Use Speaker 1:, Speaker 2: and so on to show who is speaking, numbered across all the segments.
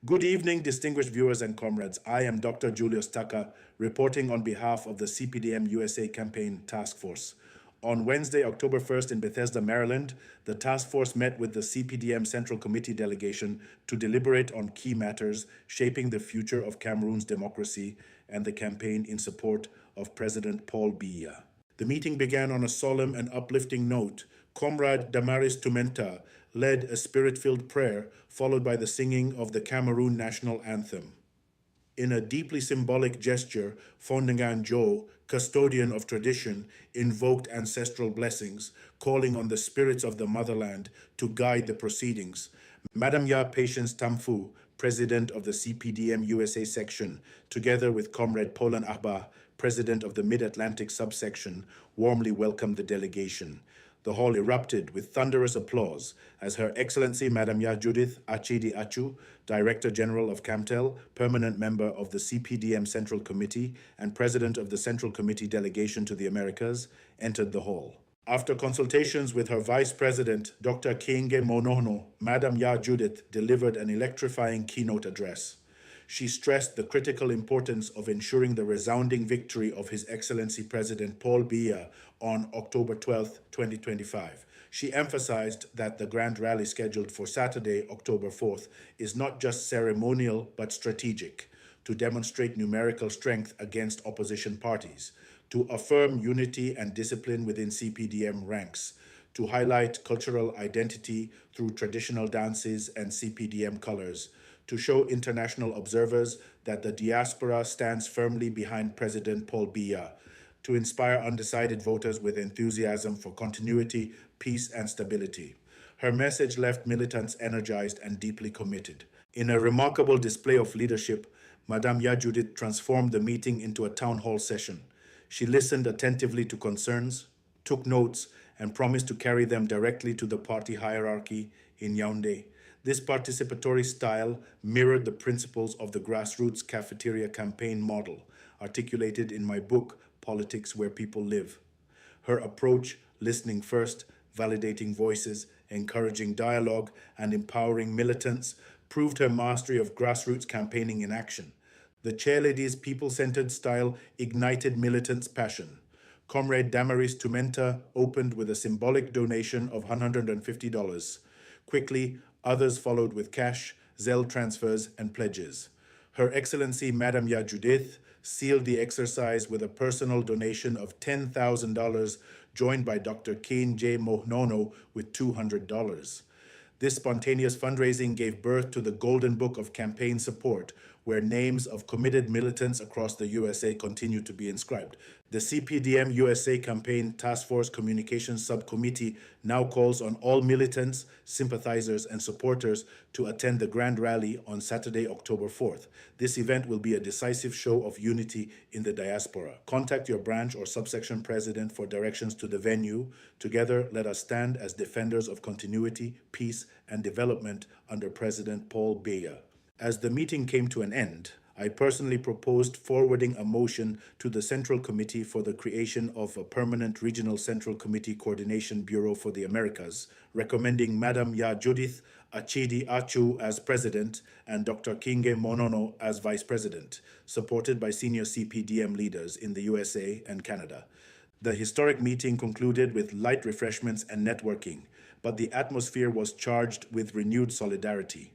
Speaker 1: Good evening, distinguished viewers and comrades. I am Dr. Julius Tucker, reporting on behalf of the CPDM USA Campaign Task Force. On Wednesday, October 1st in Bethesda, Maryland, the task force met with the CPDM Central Committee delegation to deliberate on key matters shaping the future of Cameroon's democracy and the campaign in support of President Paul Biya. The meeting began on a solemn and uplifting note. Comrade Damaris Tumenta led a spirit-filled prayer, followed by the singing of the Cameroon national anthem. In a deeply symbolic gesture, Fondengan Jo, custodian of tradition, invoked ancestral blessings, calling on the spirits of the motherland to guide the proceedings. Madam Ya Patience Tamfu, president of the CPDM USA section, together with Comrade Polan Ahba, president of the Mid-Atlantic subsection, warmly welcomed the delegation. The hall erupted with thunderous applause as Her Excellency Madam Ya Judith Achidi Achu, Director General of CAMTEL, permanent member of the CPDM Central Committee and President of the Central Committee Delegation to the Americas, entered the hall. After consultations with her Vice President, Dr. Kienge Monono, Madam Ya Judith delivered an electrifying keynote address. She stressed the critical importance of ensuring the resounding victory of His Excellency President Paul Biya on October 12, 2025. She emphasized that the grand rally scheduled for Saturday, October 4th, is not just ceremonial but strategic, to demonstrate numerical strength against opposition parties, to affirm unity and discipline within CPDM ranks, to highlight cultural identity through traditional dances and CPDM colors, to show international observers that the diaspora stands firmly behind President Paul Biya, to inspire undecided voters with enthusiasm for continuity, peace, and stability. Her message left militants energized and deeply committed. In a remarkable display of leadership, Madame Ya Judith transformed the meeting into a town hall session. She listened attentively to concerns, took notes, and promised to carry them directly to the party hierarchy in Yaoundé. This participatory style mirrored the principles of the grassroots cafeteria campaign model, articulated in my book, Politics Where People Live. Her approach, listening first, validating voices, encouraging dialogue, and empowering militants, proved her mastery of grassroots campaigning in action. The chairlady's people-centered style ignited militants' passion. Comrade Damaris Tumenta opened with a symbolic donation of $150. Quickly, others followed with cash, Zelle transfers, and pledges. Her Excellency Madam Ya Judith sealed the exercise with a personal donation of $10,000, joined by Dr. Kane J. Mohnono with $200. This spontaneous fundraising gave birth to the Golden Book of Campaign Support, where names of committed militants across the USA continue to be inscribed. The CPDM USA Campaign Task Force Communications Subcommittee now calls on all militants, sympathizers, and supporters to attend the Grand Rally on Saturday, October 4th. This event will be a decisive show of unity in the diaspora. Contact your branch or subsection president for directions to the venue. Together, let us stand as defenders of continuity, peace, and development under President Paul Biya. As the meeting came to an end, I personally proposed forwarding a motion to the Central Committee for the creation of a permanent Regional Central Committee Coordination Bureau for the Americas, recommending Madam Ya Judith Achidi Achu as President and Dr. Kinge Monono as Vice President, supported by senior CPDM leaders in the USA and Canada. The historic meeting concluded with light refreshments and networking, but the atmosphere was charged with renewed solidarity.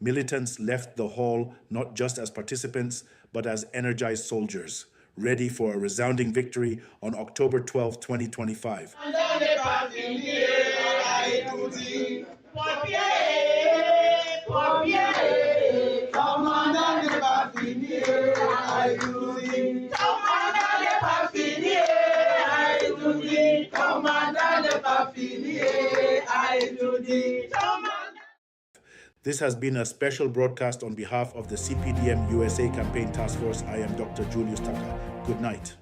Speaker 1: Militants left the hall not just as participants, but as energized soldiers, ready for a resounding victory on October 12, 2025. This has been a special broadcast on behalf of the CPDM USA Campaign Task Force. I am Dr. Julius Tucker. Good night.